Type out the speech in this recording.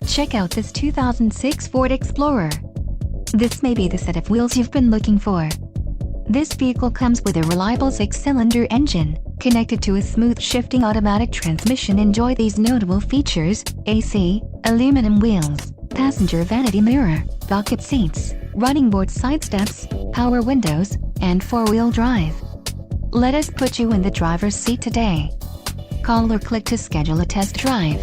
Check out this 2006 Ford Explorer. This may be the set of wheels you've been looking for. This vehicle comes with a reliable 6-cylinder engine, connected to a smooth shifting automatic transmission. Enjoy these notable features: AC, aluminum wheels, passenger vanity mirror, bucket seats, running board side steps, power windows, and 4-wheel drive. Let us put you in the driver's seat today. Call or click to schedule a test drive.